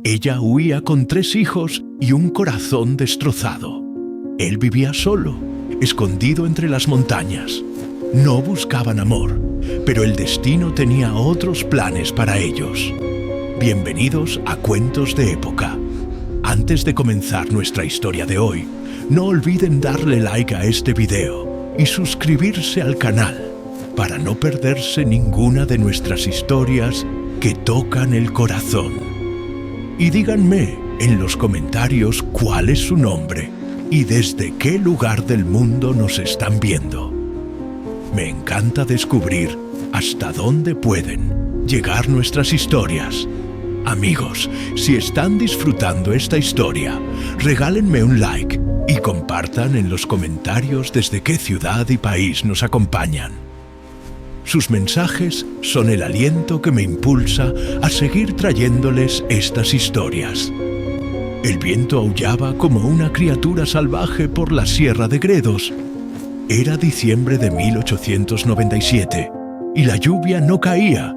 Ella huía con 3 hijos y un corazón destrozado. Él vivía solo, escondido entre las montañas. No buscaban amor, pero el destino tenía otros planes para ellos. Bienvenidos a Cuentos de Época. Antes de comenzar nuestra historia de hoy, no olviden darle like a este video y suscribirse al canal para no perderse ninguna de nuestras historias que tocan el corazón. Y díganme en los comentarios cuál es su nombre y desde qué lugar del mundo nos están viendo. Me encanta descubrir hasta dónde pueden llegar nuestras historias. Amigos, si están disfrutando esta historia, regálenme un like y compartan en los comentarios desde qué ciudad y país nos acompañan. Sus mensajes son el aliento que me impulsa a seguir trayéndoles estas historias. El viento aullaba como una criatura salvaje por la Sierra de Gredos. Era diciembre de 1897 y la lluvia no caía.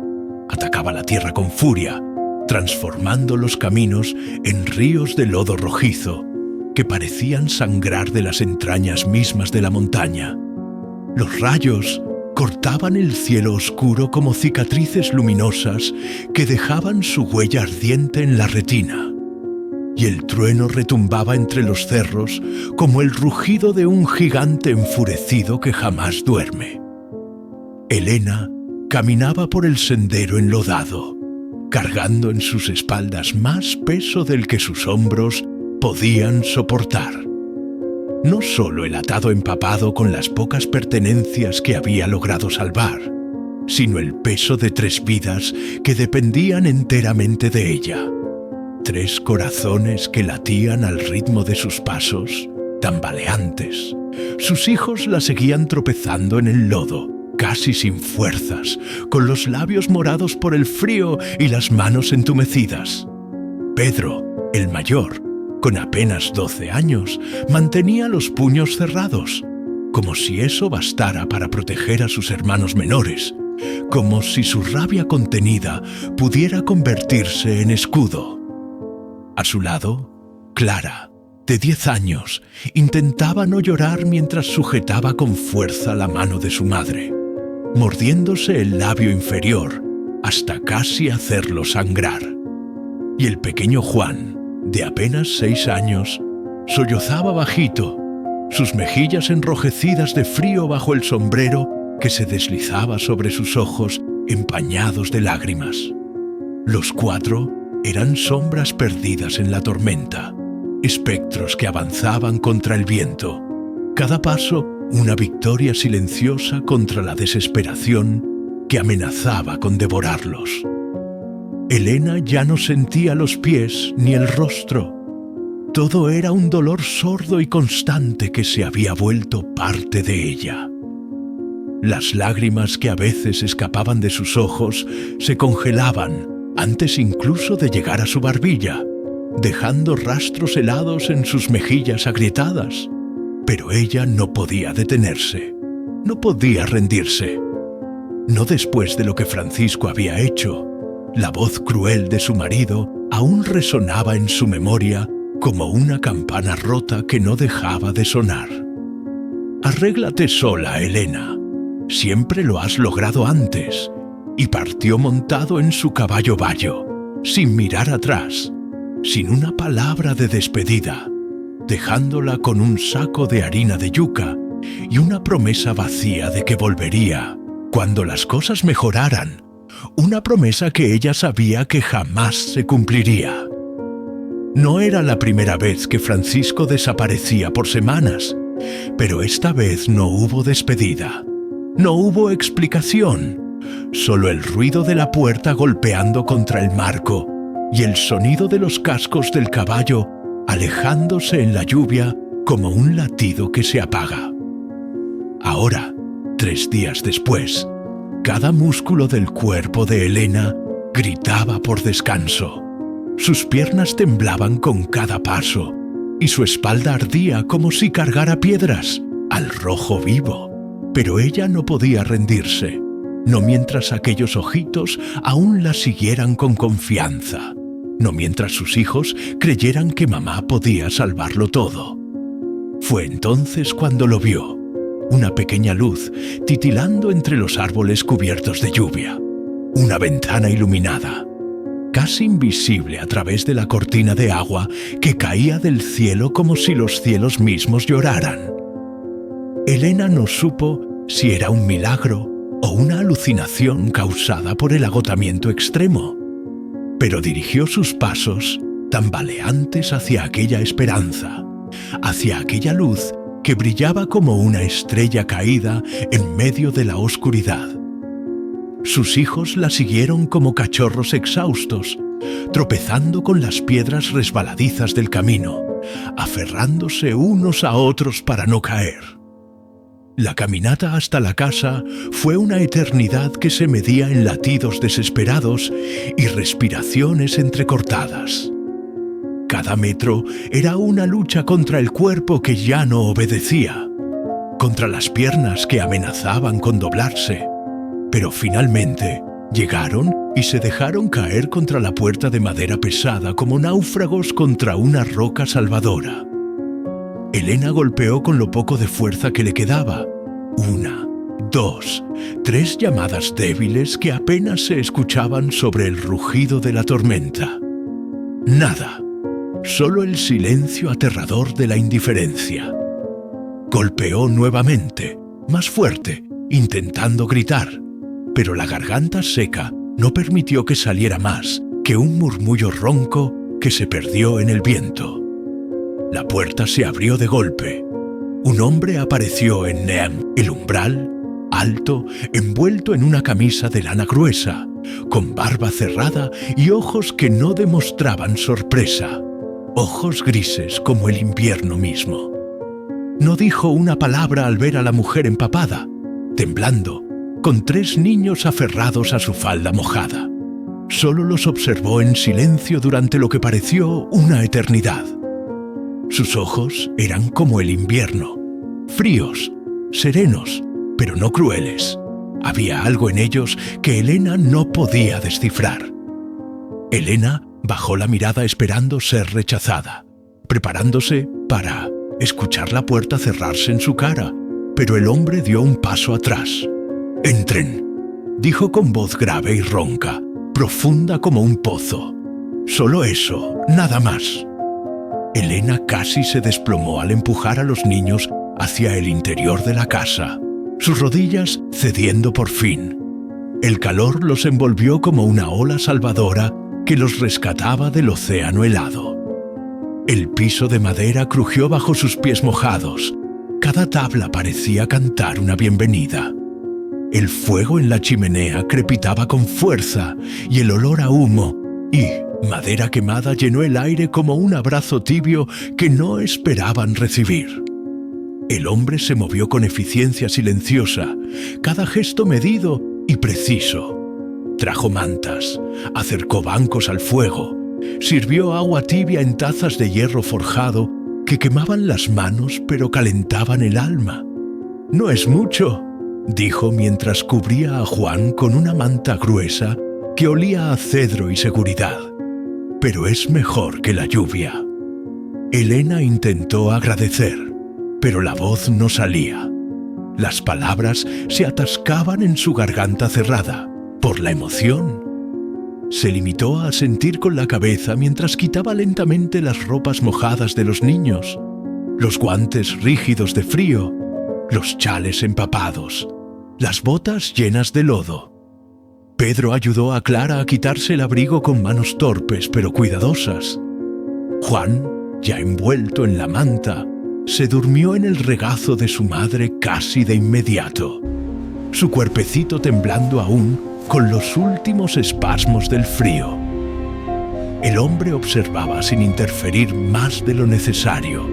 Atacaba la tierra con furia, transformando los caminos en ríos de lodo rojizo que parecían sangrar de las entrañas mismas de la montaña. Los rayos cortaban el cielo oscuro como cicatrices luminosas que dejaban su huella ardiente en la retina. Y el trueno retumbaba entre los cerros como el rugido de un gigante enfurecido que jamás duerme. Elena caminaba por el sendero enlodado, cargando en sus espaldas más peso del que sus hombros podían soportar. No solo el atado empapado con las pocas pertenencias que había logrado salvar, sino el peso de 3 vidas que dependían enteramente de ella. 3 corazones que latían al ritmo de sus pasos, tambaleantes. Sus hijos la seguían tropezando en el lodo, casi sin fuerzas, con los labios morados por el frío y las manos entumecidas. Pedro, el mayor, con apenas 12 años, mantenía los puños cerrados, como si eso bastara para proteger a sus hermanos menores, como si su rabia contenida pudiera convertirse en escudo. A su lado, Clara, de 10 años, intentaba no llorar mientras sujetaba con fuerza la mano de su madre, mordiéndose el labio inferior hasta casi hacerlo sangrar. Y el pequeño Juan, de apenas 6 años, sollozaba bajito, sus mejillas enrojecidas de frío bajo el sombrero que se deslizaba sobre sus ojos empañados de lágrimas. Los 4 eran sombras perdidas en la tormenta, espectros que avanzaban contra el viento. Cada paso, una victoria silenciosa contra la desesperación que amenazaba con devorarlos. Elena ya no sentía los pies ni el rostro. Todo era un dolor sordo y constante que se había vuelto parte de ella. Las lágrimas que a veces escapaban de sus ojos se congelaban antes incluso de llegar a su barbilla, dejando rastros helados en sus mejillas agrietadas. Pero ella no podía detenerse, no podía rendirse. No después de lo que Francisco había hecho. La voz cruel de su marido aún resonaba en su memoria como una campana rota que no dejaba de sonar. «Arréglate sola, Elena. Siempre lo has logrado antes». Y partió montado en su caballo bayo, sin mirar atrás, sin una palabra de despedida, dejándola con un saco de harina de yuca y una promesa vacía de que volvería cuando las cosas mejoraran, una promesa que ella sabía que jamás se cumpliría. No era la primera vez que Francisco desaparecía por semanas, pero esta vez no hubo despedida, no hubo explicación. Solo el ruido de la puerta golpeando contra el marco y el sonido de los cascos del caballo alejándose en la lluvia como un latido que se apaga. Ahora, 3 días después, cada músculo del cuerpo de Elena gritaba por descanso. Sus piernas temblaban con cada paso y su espalda ardía como si cargara piedras al rojo vivo. Pero ella no podía rendirse, no mientras aquellos ojitos aún la siguieran con confianza. no mientras sus hijos creyeran que mamá podía salvarlo todo. Fue entonces cuando lo vio, una pequeña luz titilando entre los árboles cubiertos de lluvia, una ventana iluminada, casi invisible a través de la cortina de agua que caía del cielo como si los cielos mismos lloraran. Elena no supo si era un milagro o una alucinación causada por el agotamiento extremo, pero dirigió sus pasos tambaleantes hacia aquella esperanza, hacia aquella luz que brillaba como una estrella caída en medio de la oscuridad. Sus hijos la siguieron como cachorros exhaustos, tropezando con las piedras resbaladizas del camino, aferrándose unos a otros para no caer. La caminata hasta la casa fue una eternidad que se medía en latidos desesperados y respiraciones entrecortadas. Cada metro era una lucha contra el cuerpo que ya no obedecía, contra las piernas que amenazaban con doblarse, pero finalmente llegaron y se dejaron caer contra la puerta de madera pesada como náufragos contra una roca salvadora. Elena golpeó con lo poco de fuerza que le quedaba. 1, 2, 3 llamadas débiles que apenas se escuchaban sobre el rugido de la tormenta. Nada, solo el silencio aterrador de la indiferencia. Golpeó nuevamente, más fuerte, intentando gritar, pero la garganta seca no permitió que saliera más que un murmullo ronco que se perdió en el viento. La puerta se abrió de golpe. Un hombre apareció en el umbral, alto, envuelto en una camisa de lana gruesa, con barba cerrada y ojos que no demostraban sorpresa, ojos grises como el invierno mismo. No dijo una palabra al ver a la mujer empapada, temblando, con 3 niños aferrados a su falda mojada. Solo los observó en silencio durante lo que pareció una eternidad. Sus ojos eran como el invierno, fríos, serenos, pero no crueles. Había algo en ellos que Elena no podía descifrar. Elena bajó la mirada esperando ser rechazada, preparándose para escuchar la puerta cerrarse en su cara, pero el hombre dio un paso atrás. «Entren», dijo con voz grave y ronca, profunda como un pozo. Solo eso, nada más. Elena casi se desplomó al empujar a los niños hacia el interior de la casa, sus rodillas cediendo por fin. El calor los envolvió como una ola salvadora que los rescataba del océano helado. El piso de madera crujió bajo sus pies mojados. Cada tabla parecía cantar una bienvenida. El fuego en la chimenea crepitaba con fuerza y el olor a humo y madera quemada llenó el aire como un abrazo tibio que no esperaban recibir. El hombre se movió con eficiencia silenciosa, cada gesto medido y preciso. Trajo mantas, acercó bancos al fuego, sirvió agua tibia en tazas de hierro forjado que quemaban las manos pero calentaban el alma. «No es mucho», dijo mientras cubría a Juan con una manta gruesa que olía a cedro y seguridad. «Pero es mejor que la lluvia». Elena intentó agradecer, pero la voz no salía. Las palabras se atascaban en su garganta cerrada, por la emoción. Se limitó a asentir con la cabeza mientras quitaba lentamente las ropas mojadas de los niños, los guantes rígidos de frío, los chales empapados, las botas llenas de lodo. Pedro ayudó a Clara a quitarse el abrigo con manos torpes pero cuidadosas. Juan, ya envuelto en la manta, se durmió en el regazo de su madre casi de inmediato, su cuerpecito temblando aún con los últimos espasmos del frío. El hombre observaba sin interferir más de lo necesario.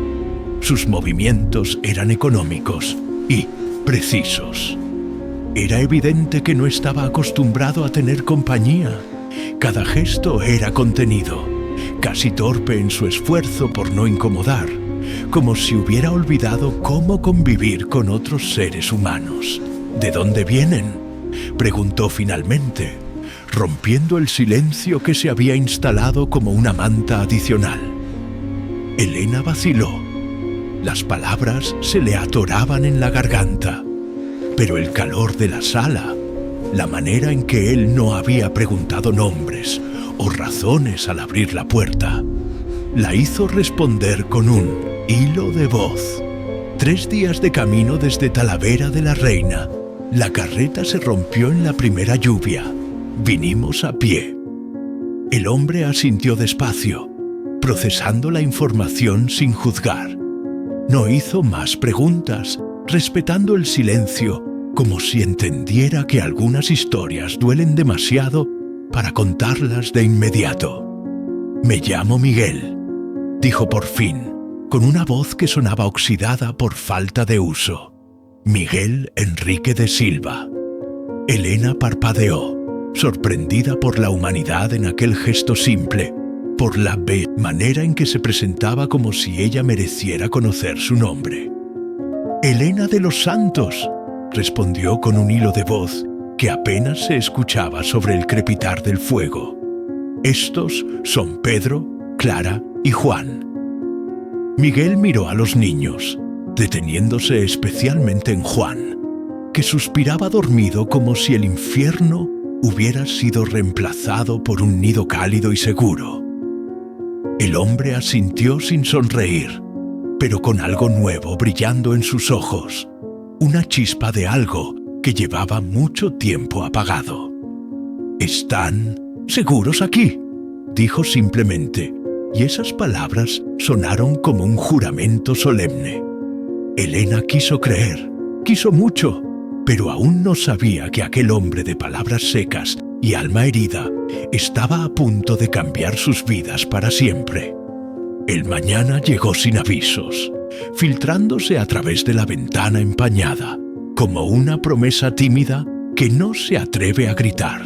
Sus movimientos eran económicos y precisos. Era evidente que no estaba acostumbrado a tener compañía. Cada gesto era contenido, casi torpe en su esfuerzo por no incomodar, como si hubiera olvidado cómo convivir con otros seres humanos. «¿De dónde vienen?», preguntó finalmente. rompiendo el silencio que se había instalado como una manta adicional. Elena vaciló. Las palabras se le atoraban en la garganta, pero el calor de la sala, la manera en que él no había preguntado nombres o razones al abrir la puerta, la hizo responder con un hilo de voz. 3 días de camino desde Talavera de la Reina. La carreta se rompió en la primera lluvia. Vinimos a pie. El hombre asintió despacio, procesando la información sin juzgar. No hizo más preguntas, respetando el silencio, como si entendiera que algunas historias duelen demasiado para contarlas de inmediato. «Me llamo Miguel», dijo por fin, con una voz que sonaba oxidada por falta de uso. «Miguel Enrique de Silva». Elena parpadeó, sorprendida por la humanidad en aquel gesto simple, por la manera en que se presentaba como si ella mereciera conocer su nombre. «Elena de los Santos», respondió con un hilo de voz que apenas se escuchaba sobre el crepitar del fuego. «Estos son Pedro, Clara y Juan». Miguel miró a los niños, deteniéndose especialmente en Juan, que suspiraba dormido como si el infierno hubiera sido reemplazado por un nido cálido y seguro. El hombre asintió sin sonreír, pero con algo nuevo brillando en sus ojos, una chispa de algo que llevaba mucho tiempo apagado. «¿Están seguros aquí?», dijo simplemente, y esas palabras sonaron como un juramento solemne. Elena quiso creer, quiso mucho, pero aún no sabía que aquel hombre de palabras secas y alma herida estaba a punto de cambiar sus vidas para siempre. El mañana llegó sin avisos, filtrándose a través de la ventana empañada, como una promesa tímida que no se atreve a gritar.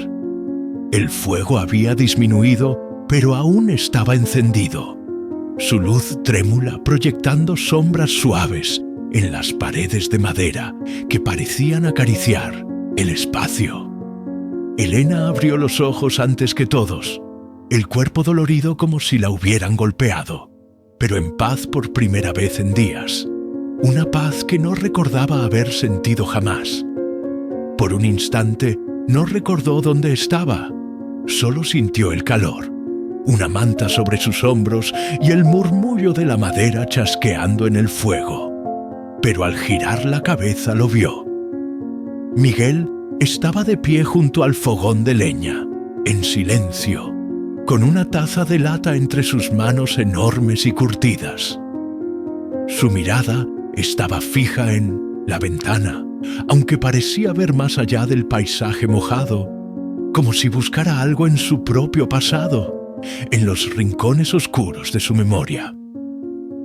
El fuego había disminuido, pero aún estaba encendido, su luz trémula proyectando sombras suaves en las paredes de madera que parecían acariciar el espacio. Elena abrió los ojos antes que todos, el cuerpo dolorido como si la hubieran golpeado, pero en paz por primera vez en días, una paz que no recordaba haber sentido jamás. Por un instante no recordó dónde estaba, solo sintió el calor, una manta sobre sus hombros y el murmullo de la madera chasqueando en el fuego. Pero al girar la cabeza lo vio. Miguel estaba de pie junto al fogón de leña, en silencio, con una taza de lata entre sus manos enormes y curtidas. Su mirada estaba fija en la ventana, aunque parecía ver más allá del paisaje mojado, como si buscara algo en su propio pasado, en los rincones oscuros de su memoria.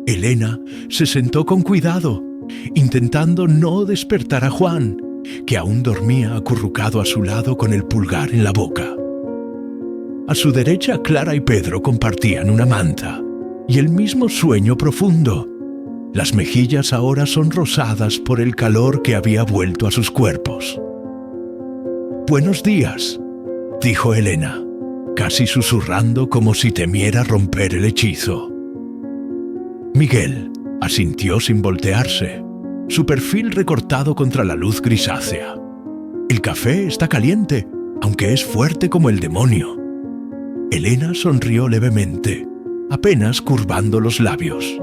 Elena se sentó con cuidado, intentando no despertar a Juan, que aún dormía acurrucado a su lado con el pulgar en la boca. A su derecha, Clara y Pedro compartían una manta y el mismo sueño profundo. Las mejillas ahora son rosadas por el calor que había vuelto a sus cuerpos. «Buenos días», dijo Elena, casi susurrando como si temiera romper el hechizo. Miguel asintió sin voltearse, su perfil recortado contra la luz grisácea. «El café está caliente, aunque es fuerte como el demonio». Elena sonrió levemente, apenas curvando los labios.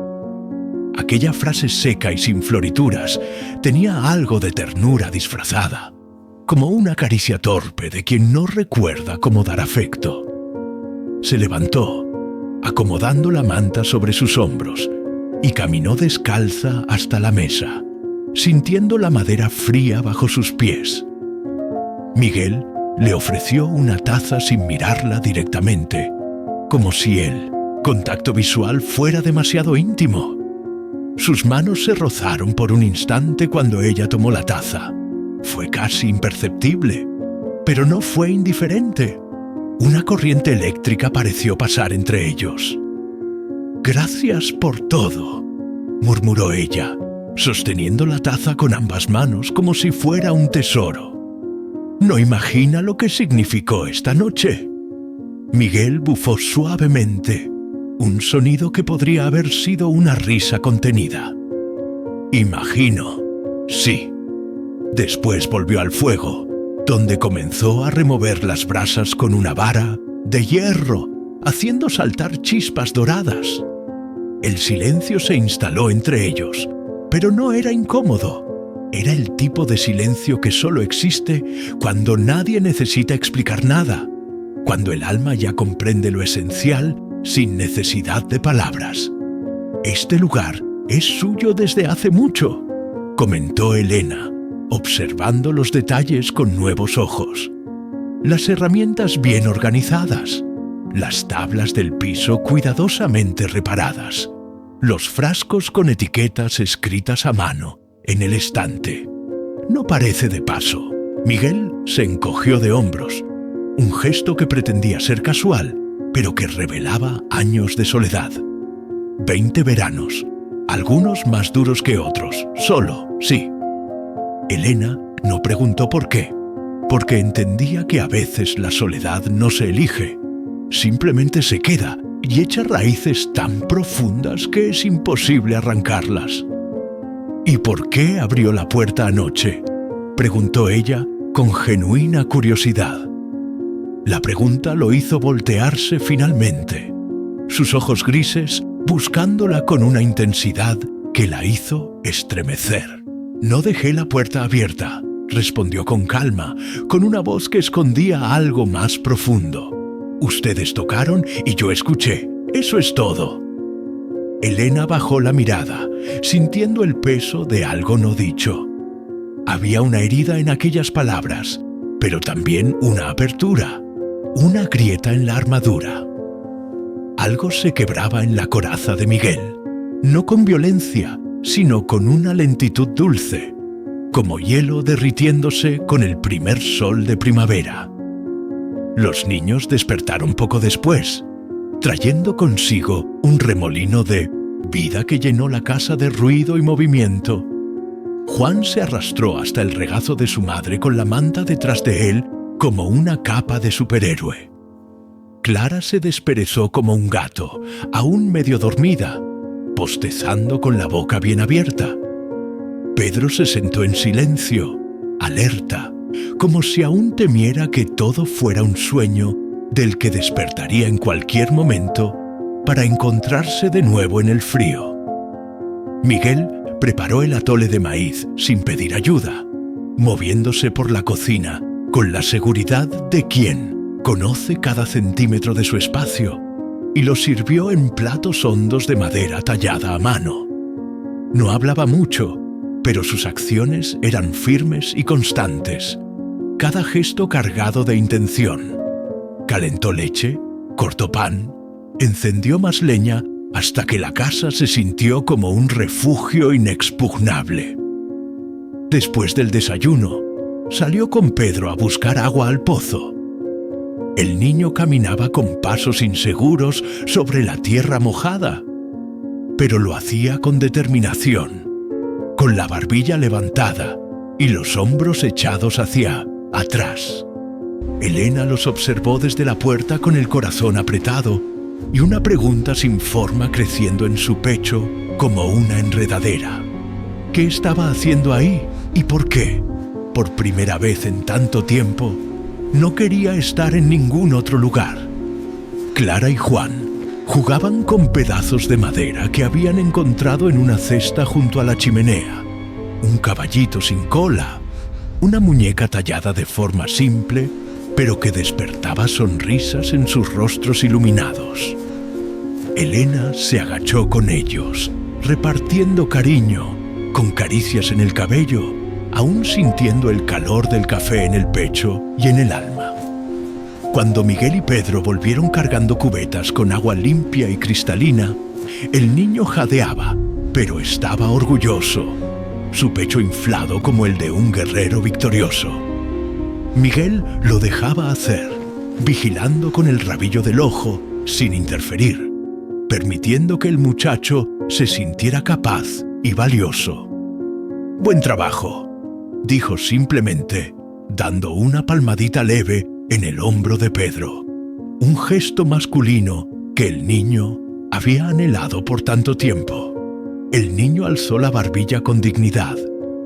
Aquella frase seca y sin florituras tenía algo de ternura disfrazada, como una caricia torpe de quien no recuerda cómo dar afecto. Se levantó, acomodando la manta sobre sus hombros, y caminó descalza hasta la mesa, sintiendo la madera fría bajo sus pies. Miguel le ofreció una taza sin mirarla directamente, como si el contacto visual fuera demasiado íntimo. Sus manos se rozaron por un instante cuando ella tomó la taza. Fue casi imperceptible, pero no fue indiferente. Una corriente eléctrica pareció pasar entre ellos. «Gracias por todo», murmuró ella, sosteniendo la taza con ambas manos como si fuera un tesoro. No imagina lo que significó esta noche. Miguel bufó suavemente, un sonido que podría haber sido una risa contenida. Imagino, sí. Después volvió al fuego, donde comenzó a remover las brasas con una vara de hierro, haciendo saltar chispas doradas. El silencio se instaló entre ellos, pero no era incómodo. Era el tipo de silencio que solo existe cuando nadie necesita explicar nada, cuando el alma ya comprende lo esencial sin necesidad de palabras. Este lugar es suyo desde hace mucho, comentó Elena, observando los detalles con nuevos ojos. Las herramientas bien organizadas, las tablas del piso cuidadosamente reparadas, los frascos con etiquetas escritas a mano en el estante. No parece de paso. Miguel se encogió de hombros, un gesto que pretendía ser casual, pero que revelaba años de soledad. 20 veranos, algunos más duros que otros, solo, sí. Elena no preguntó por qué, porque entendía que a veces la soledad no se elige, simplemente se queda y echa raíces tan profundas que es imposible arrancarlas. ¿Y por qué abrió la puerta anoche?, preguntó ella con genuina curiosidad. La pregunta lo hizo voltearse finalmente, sus ojos grises buscándola con una intensidad que la hizo estremecer. No dejé la puerta abierta, respondió con calma, con una voz que escondía algo más profundo. Ustedes tocaron y yo escuché, eso es todo. Elena bajó la mirada, sintiendo el peso de algo no dicho. Había una herida en aquellas palabras, pero también una apertura, una grieta en la armadura. Algo se quebraba en la coraza de Miguel, no con violencia, sino con una lentitud dulce, como hielo derritiéndose con el primer sol de primavera. Los niños despertaron poco después, trayendo consigo un remolino de vida que llenó la casa de ruido y movimiento. Juan se arrastró hasta el regazo de su madre con la manta detrás de él como una capa de superhéroe. Clara se desperezó como un gato, aún medio dormida, bostezando con la boca bien abierta. Pedro se sentó en silencio, alerta, como si aún temiera que todo fuera un sueño del que despertaría en cualquier momento para encontrarse de nuevo en el frío. Miguel preparó el atole de maíz sin pedir ayuda, moviéndose por la cocina con la seguridad de quien conoce cada centímetro de su espacio, y lo sirvió en platos hondos de madera tallada a mano. No hablaba mucho, pero sus acciones eran firmes y constantes, cada gesto cargado de intención. Calentó leche, cortó pan, encendió más leña hasta que la casa se sintió como un refugio inexpugnable. Después del desayuno, salió con Pedro a buscar agua al pozo. El niño caminaba con pasos inseguros sobre la tierra mojada, pero lo hacía con determinación, con la barbilla levantada y los hombros echados hacia atrás. Elena los observó desde la puerta con el corazón apretado y una pregunta sin forma creciendo en su pecho como una enredadera. ¿Qué estaba haciendo ahí y por qué? Por primera vez en tanto tiempo, no quería estar en ningún otro lugar. Clara y Juan jugaban con pedazos de madera que habían encontrado en una cesta junto a la chimenea, un caballito sin cola, una muñeca tallada de forma simple, pero que despertaba sonrisas en sus rostros iluminados. Elena se agachó con ellos, repartiendo cariño, con caricias en el cabello, aún sintiendo el calor del café en el pecho y en el alma. Cuando Miguel y Pedro volvieron cargando cubetas con agua limpia y cristalina, el niño jadeaba, pero estaba orgulloso, su pecho inflado como el de un guerrero victorioso. Miguel lo dejaba hacer, vigilando con el rabillo del ojo, sin interferir, permitiendo que el muchacho se sintiera capaz y valioso. «Buen trabajo», dijo simplemente, dando una palmadita leve en el hombro de Pedro, un gesto masculino que el niño había anhelado por tanto tiempo. El niño alzó la barbilla con dignidad,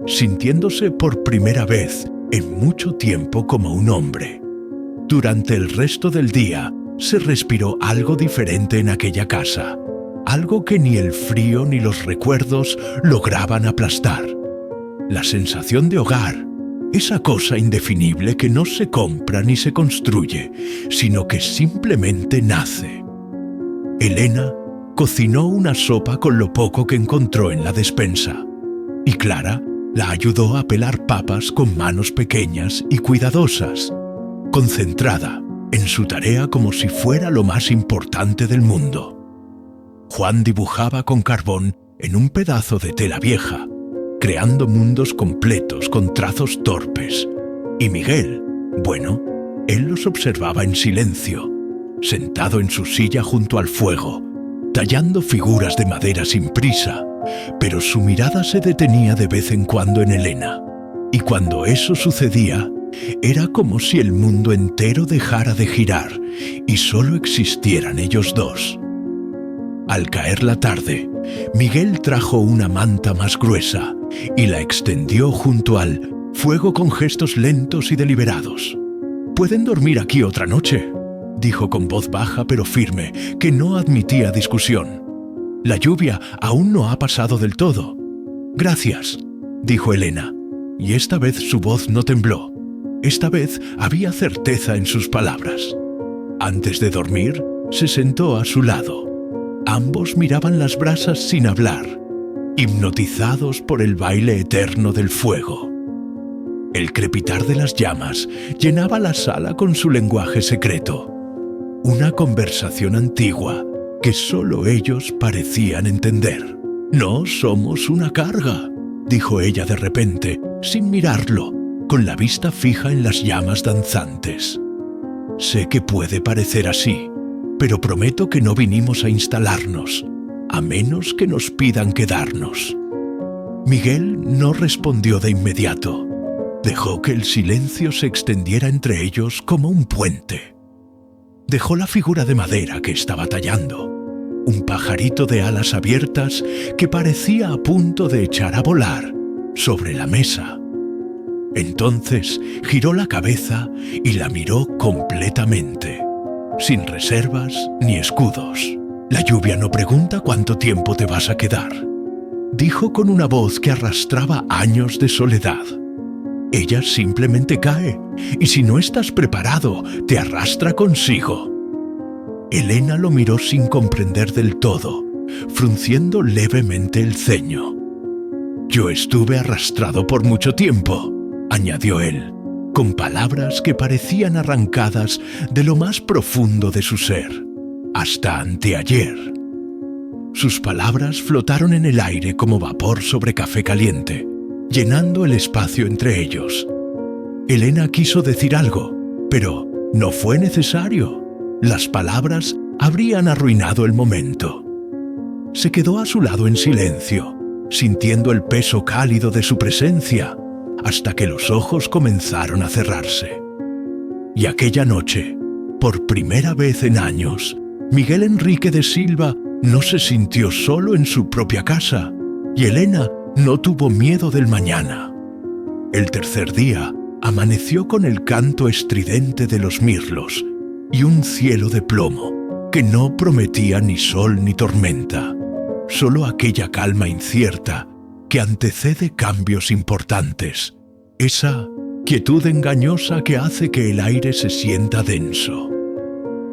sintiéndose por primera vez en mucho tiempo como un hombre. Durante el resto del día se respiró algo diferente en aquella casa, algo que ni el frío ni los recuerdos lograban aplastar. La sensación de hogar, esa cosa indefinible que no se compra ni se construye, sino que simplemente nace. Elena cocinó una sopa con lo poco que encontró en la despensa, y Clara la ayudó a pelar papas con manos pequeñas y cuidadosas, concentrada en su tarea como si fuera lo más importante del mundo. Juan dibujaba con carbón en un pedazo de tela vieja, creando mundos completos con trazos torpes. Y Miguel, bueno, él los observaba en silencio, sentado en su silla junto al fuego, tallando figuras de madera sin prisa, pero su mirada se detenía de vez en cuando en Elena. Y cuando eso sucedía, era como si el mundo entero dejara de girar y solo existieran ellos dos. Al caer la tarde, Miguel trajo una manta más gruesa y la extendió junto al fuego con gestos lentos y deliberados. «Pueden dormir aquí otra noche», dijo con voz baja pero firme, que no admitía discusión. «La lluvia aún no ha pasado del todo». «Gracias», dijo Elena, y esta vez su voz no tembló. Esta vez había certeza en sus palabras. Antes de dormir, se sentó a su lado. Ambos miraban las brasas sin hablar, hipnotizados por el baile eterno del fuego. El crepitar de las llamas llenaba la sala con su lenguaje secreto, una conversación antigua que solo ellos parecían entender. «No somos una carga», dijo ella de repente, sin mirarlo, con la vista fija en las llamas danzantes. «Sé que puede parecer así, pero prometo que no vinimos a instalarnos, a menos que nos pidan quedarnos». Miguel no respondió de inmediato. Dejó que el silencio se extendiera entre ellos como un puente. Dejó la figura de madera que estaba tallando, un pajarito de alas abiertas que parecía a punto de echar a volar, sobre la mesa. Entonces giró la cabeza y la miró completamente, sin reservas ni escudos. «La lluvia no pregunta cuánto tiempo te vas a quedar», dijo con una voz que arrastraba años de soledad. «Ella simplemente cae, y si no estás preparado, te arrastra consigo». Elena lo miró sin comprender del todo, frunciendo levemente el ceño. «Yo estuve arrastrado por mucho tiempo», añadió él, con palabras que parecían arrancadas de lo más profundo de su ser. «Hasta anteayer». Sus palabras flotaron en el aire como vapor sobre café caliente, llenando el espacio entre ellos. Elena quiso decir algo, pero no fue necesario. Las palabras habrían arruinado el momento. Se quedó a su lado en silencio, sintiendo el peso cálido de su presencia, hasta que los ojos comenzaron a cerrarse. Y aquella noche, por primera vez en años, Miguel Enrique de Silva no se sintió solo en su propia casa, y Elena no tuvo miedo del mañana. El tercer día amaneció con el canto estridente de los mirlos y un cielo de plomo que no prometía ni sol ni tormenta, solo aquella calma incierta que antecede cambios importantes, esa quietud engañosa que hace que el aire se sienta denso.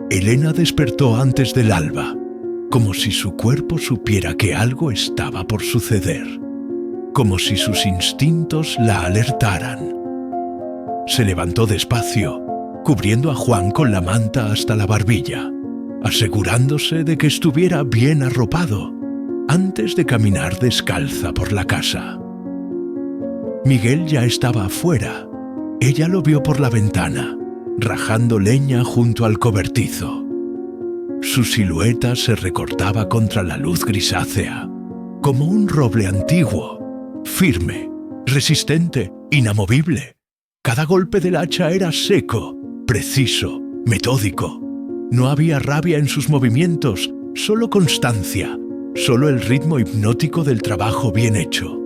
Elena despertó antes del alba, como si su cuerpo supiera que algo estaba por suceder, como si sus instintos la alertaran. Se levantó despacio, cubriendo a Juan con la manta hasta la barbilla, asegurándose de que estuviera bien arropado, antes de caminar descalza por la casa. Miguel ya estaba afuera. Ella lo vio por la ventana, rajando leña junto al cobertizo. Su silueta se recortaba contra la luz grisácea, como un roble antiguo, firme, resistente, inamovible, Cada golpe del hacha era seco, preciso, metódico. No había rabia en sus movimientos, solo constancia, solo el ritmo hipnótico del trabajo bien hecho.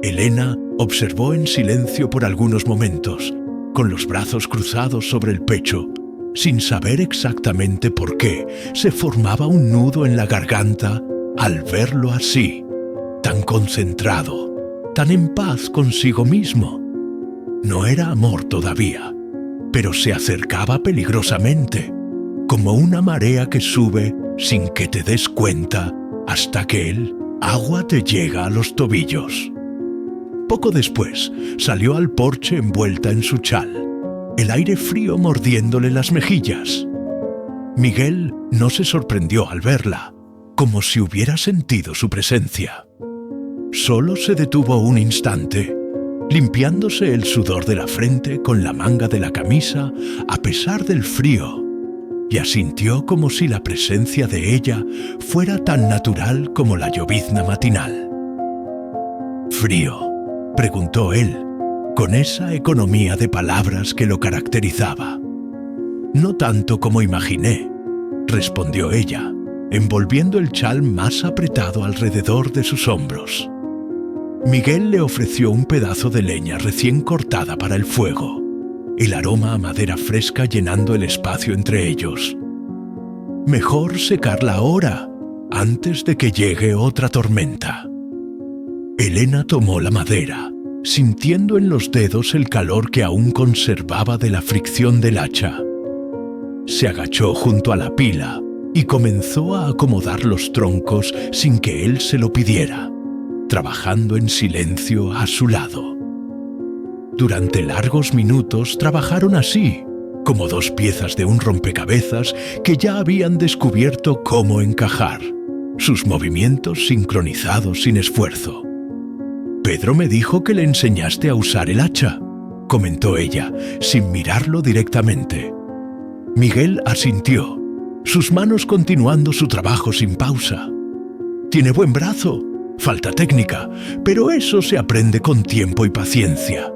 Elena observó en silencio por algunos momentos, con los brazos cruzados sobre el pecho, sin saber exactamente por qué se formaba un nudo en la garganta al verlo así, tan concentrado, tan en paz consigo mismo. No era amor todavía, pero se acercaba peligrosamente, como una marea que sube sin que te des cuenta hasta que el agua te llega a los tobillos. Poco después salió al porche envuelta en su chal, el aire frío mordiéndole las mejillas. Miguel no se sorprendió al verla, como si hubiera sentido su presencia. Solo se detuvo un instante, limpiándose el sudor de la frente con la manga de la camisa a pesar del frío, y asintió como si la presencia de ella fuera tan natural como la llovizna matinal. «¿Frío?», preguntó él, con esa economía de palabras que lo caracterizaba. «No tanto como imaginé», respondió ella, envolviendo el chal más apretado alrededor de sus hombros. Miguel le ofreció un pedazo de leña recién cortada para el fuego, el aroma a madera fresca llenando el espacio entre ellos. «Mejor secarla ahora, antes de que llegue otra tormenta». Elena tomó la madera, sintiendo en los dedos el calor que aún conservaba de la fricción del hacha. Se agachó junto a la pila y comenzó a acomodar los troncos sin que él se lo pidiera, trabajando en silencio a su lado. Durante largos minutos trabajaron así, como dos piezas de un rompecabezas que ya habían descubierto cómo encajar, sus movimientos sincronizados sin esfuerzo. «Pedro me dijo que le enseñaste a usar el hacha», comentó ella, sin mirarlo directamente. Miguel asintió, sus manos continuando su trabajo sin pausa. «Tiene buen brazo, falta técnica, pero eso se aprende con tiempo y paciencia».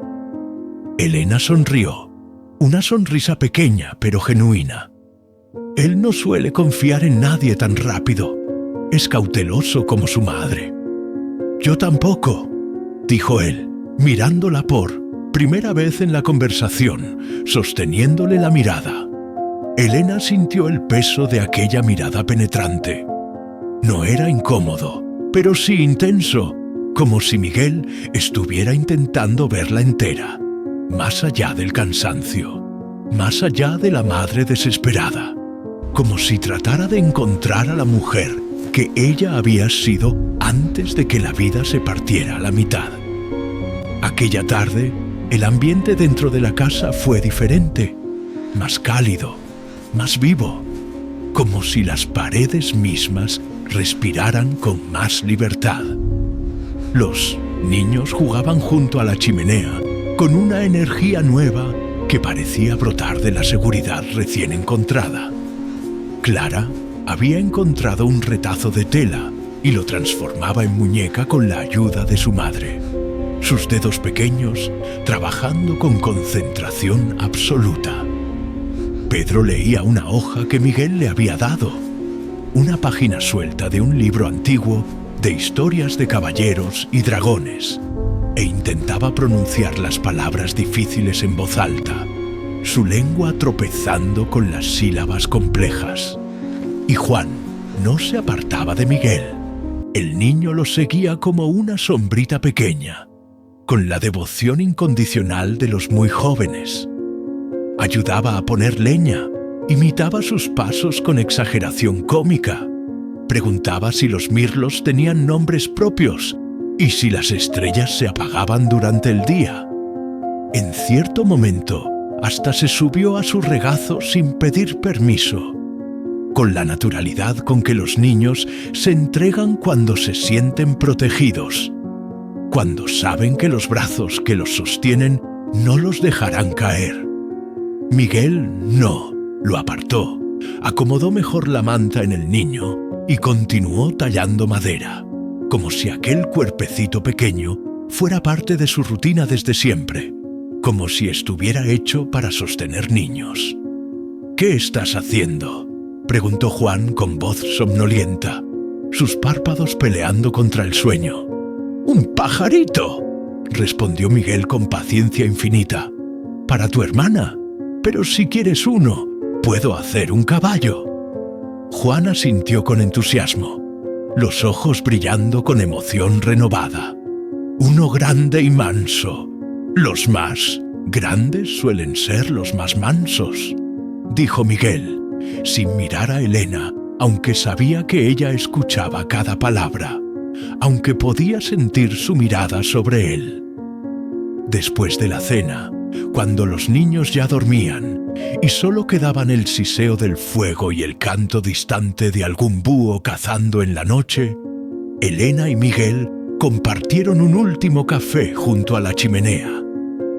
Elena sonrió, una sonrisa pequeña pero genuina. Él no suele confiar en nadie tan rápido. Es cauteloso como su madre. «Yo tampoco», dijo él, mirándola por primera vez en la conversación, sosteniéndole la mirada. Elena sintió el peso de aquella mirada penetrante. No era incómodo, pero sí intenso, como si Miguel estuviera intentando verla entera, más allá del cansancio, más allá de la madre desesperada, como si tratara de encontrar a la mujer que ella había sido antes de que la vida se partiera a la mitad. Aquella tarde, el ambiente dentro de la casa fue diferente, más cálido, más vivo, como si las paredes mismas respiraran con más libertad. Los niños jugaban junto a la chimenea con una energía nueva que parecía brotar de la seguridad recién encontrada. Clara había encontrado un retazo de tela y lo transformaba en muñeca con la ayuda de su madre, sus dedos pequeños trabajando con concentración absoluta. Pedro leía una hoja que Miguel le había dado, una página suelta de un libro antiguo de historias de caballeros y dragones, e intentaba pronunciar las palabras difíciles en voz alta, su lengua tropezando con las sílabas complejas. Y Juan no se apartaba de Miguel. El niño lo seguía como una sombrita pequeña, con la devoción incondicional de los muy jóvenes. Ayudaba a poner leña, imitaba sus pasos con exageración cómica, preguntaba si los mirlos tenían nombres propios y si las estrellas se apagaban durante el día. En cierto momento, hasta se subió a su regazo sin pedir permiso, con la naturalidad con que los niños se entregan cuando se sienten protegidos, cuando saben que los brazos que los sostienen no los dejarán caer. Miguel no, lo apartó, acomodó mejor la manta en el niño y continuó tallando madera, como si aquel cuerpecito pequeño fuera parte de su rutina desde siempre, como si estuviera hecho para sostener niños. «¿Qué estás haciendo?», preguntó Juan con voz somnolienta, sus párpados peleando contra el sueño. «¡Un pajarito!», respondió Miguel con paciencia infinita. «Para tu hermana. Pero si quieres uno, puedo hacer un caballo». Juan asintió con entusiasmo, los ojos brillando con emoción renovada. «Uno grande y manso. Los más grandes suelen ser los más mansos», dijo Miguel, sin mirar a Elena, aunque sabía que ella escuchaba cada palabra, aunque podía sentir su mirada sobre él. Después de la cena, cuando los niños ya dormían y solo quedaban el siseo del fuego y el canto distante de algún búho cazando en la noche, Elena y Miguel compartieron un último café junto a la chimenea,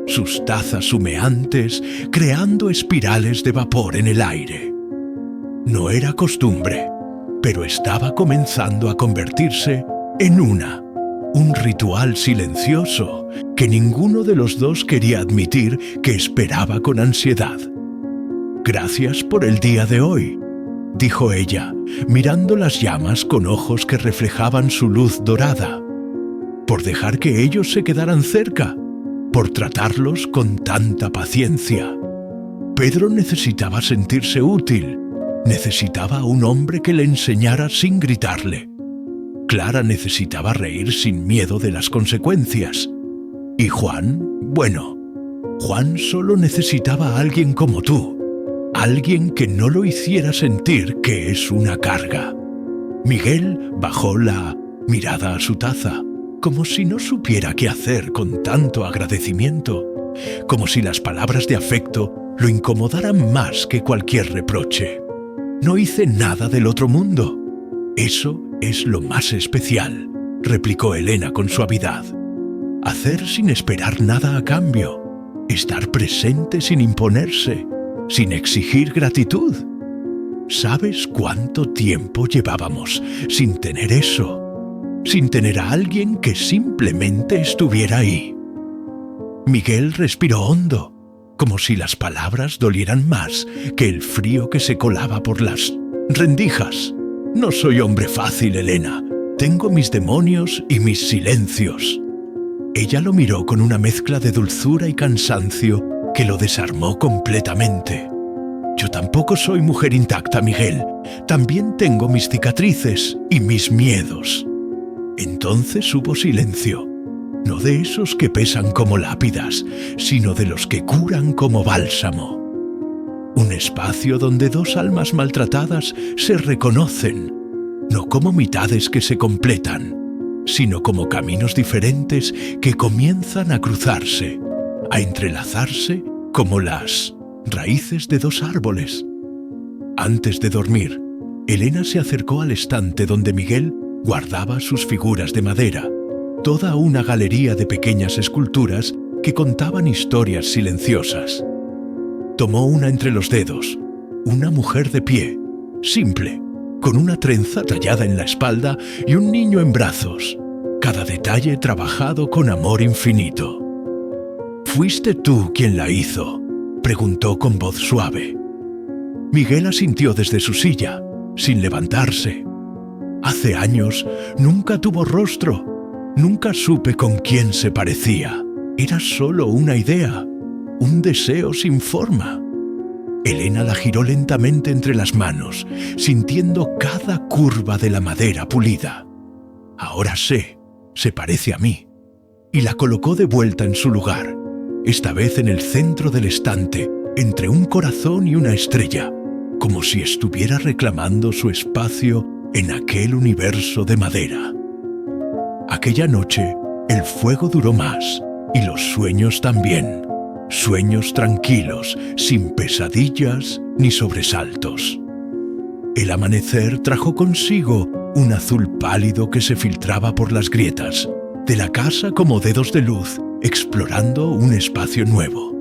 sus tazas humeantes creando espirales de vapor en el aire. No era costumbre, pero estaba comenzando a convertirse en un ritual silencioso que ninguno de los dos quería admitir que esperaba con ansiedad. «Gracias por el día de hoy», dijo ella, mirando las llamas con ojos que reflejaban su luz dorada. «Por dejar que ellos se quedaran cerca, por tratarlos con tanta paciencia. Pedro necesitaba sentirse útil, necesitaba a un hombre que le enseñara sin gritarle. Clara necesitaba reír sin miedo de las consecuencias. Y Juan, bueno, Juan solo necesitaba a alguien como tú, alguien que no lo hiciera sentir que es una carga». Miguel bajó la mirada a su taza, como si no supiera qué hacer con tanto agradecimiento, como si las palabras de afecto lo incomodaran más que cualquier reproche. «No hice nada del otro mundo. Eso es lo más especial», replicó Elena con suavidad. «Hacer sin esperar nada a cambio, estar presente sin imponerse, sin exigir gratitud. ¿Sabes cuánto tiempo llevábamos sin tener eso? Sin tener a alguien que simplemente estuviera ahí». Miguel respiró hondo, como si las palabras dolieran más que el frío que se colaba por las rendijas. «No soy hombre fácil, Elena. Tengo mis demonios y mis silencios». Ella lo miró con una mezcla de dulzura y cansancio que lo desarmó completamente. «Yo tampoco soy mujer intacta, Miguel. También tengo mis cicatrices y mis miedos». Entonces hubo silencio, no de esos que pesan como lápidas, sino de los que curan como bálsamo. Un espacio donde dos almas maltratadas se reconocen, no como mitades que se completan, sino como caminos diferentes que comienzan a cruzarse, a entrelazarse como las raíces de dos árboles. Antes de dormir, Elena se acercó al estante donde Miguel guardaba sus figuras de madera, toda una galería de pequeñas esculturas que contaban historias silenciosas. Tomó una entre los dedos, una mujer de pie, simple, con una trenza tallada en la espalda y un niño en brazos, cada detalle trabajado con amor infinito. «¿Fuiste tú quien la hizo?», preguntó con voz suave. Miguel asintió desde su silla, sin levantarse. «Hace años nunca tuvo rostro, nunca supe con quién se parecía. Era solo una idea, un deseo sin forma». Elena la giró lentamente entre las manos, sintiendo cada curva de la madera pulida. «Ahora sé, se parece a mí». Y la colocó de vuelta en su lugar, esta vez en el centro del estante, entre un corazón y una estrella, como si estuviera reclamando su espacio en aquel universo de madera. Aquella noche, el fuego duró más, y los sueños también. Sueños tranquilos, sin pesadillas ni sobresaltos. El amanecer trajo consigo un azul pálido que se filtraba por las grietas de la casa como dedos de luz, explorando un espacio nuevo.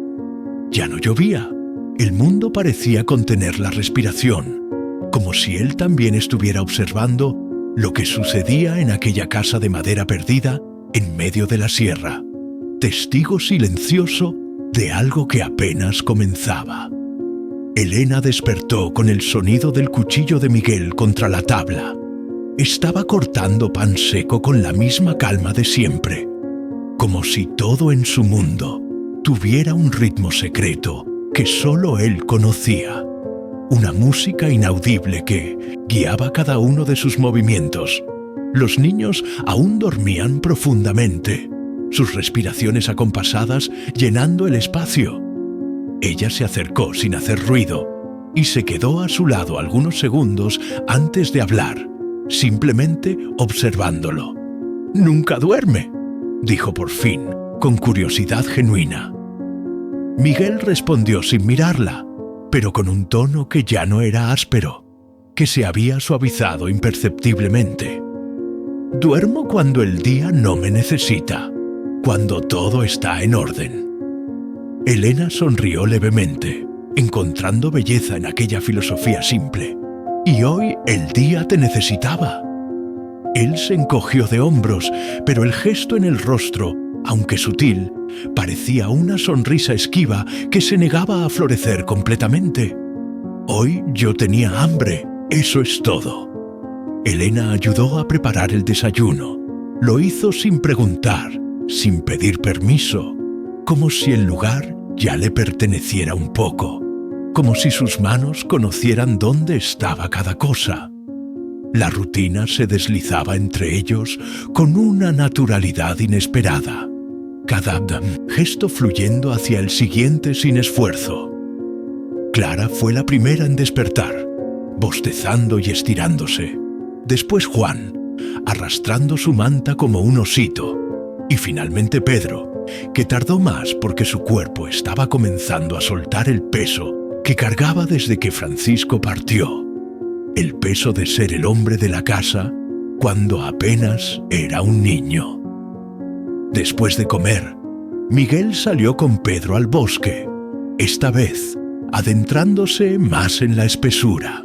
Ya no llovía. El mundo parecía contener la respiración, como si él también estuviera observando lo que sucedía en aquella casa de madera perdida en medio de la sierra, testigo silencioso de algo que apenas comenzaba. Elena despertó con el sonido del cuchillo de Miguel contra la tabla. Estaba cortando pan seco con la misma calma de siempre, como si todo en su mundo tuviera un ritmo secreto que solo él conocía. Una música inaudible que guiaba cada uno de sus movimientos. Los niños aún dormían profundamente, sus respiraciones acompasadas llenando el espacio. Ella se acercó sin hacer ruido y se quedó a su lado algunos segundos antes de hablar, simplemente observándolo. «Nunca duerme», dijo por fin, con curiosidad genuina. Miguel respondió sin mirarla, pero con un tono que ya no era áspero, que se había suavizado imperceptiblemente. «Duermo cuando el día no me necesita, cuando todo está en orden». Elena sonrió levemente, encontrando belleza en aquella filosofía simple. «Y hoy el día te necesitaba». Él se encogió de hombros, pero el gesto en el rostro, aunque sutil, parecía una sonrisa esquiva que se negaba a florecer completamente. «Hoy yo tenía hambre, eso es todo». Elena ayudó a preparar el desayuno. Lo hizo sin preguntar, sin pedir permiso, como si el lugar ya le perteneciera un poco, como si sus manos conocieran dónde estaba cada cosa. La rutina se deslizaba entre ellos con una naturalidad inesperada, cada gesto fluyendo hacia el siguiente sin esfuerzo. Clara fue la primera en despertar, bostezando y estirándose. Después Juan, arrastrando su manta como un osito. Y finalmente Pedro, que tardó más porque su cuerpo estaba comenzando a soltar el peso que cargaba desde que Francisco partió. El peso de ser el hombre de la casa cuando apenas era un niño. Después de comer, Miguel salió con Pedro al bosque, esta vez adentrándose más en la espesura.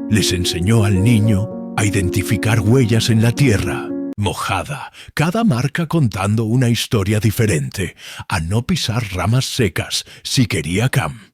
Les enseñó al niño a identificar huellas en la tierra mojada, cada marca contando una historia diferente, a no pisar ramas secas si quería camp.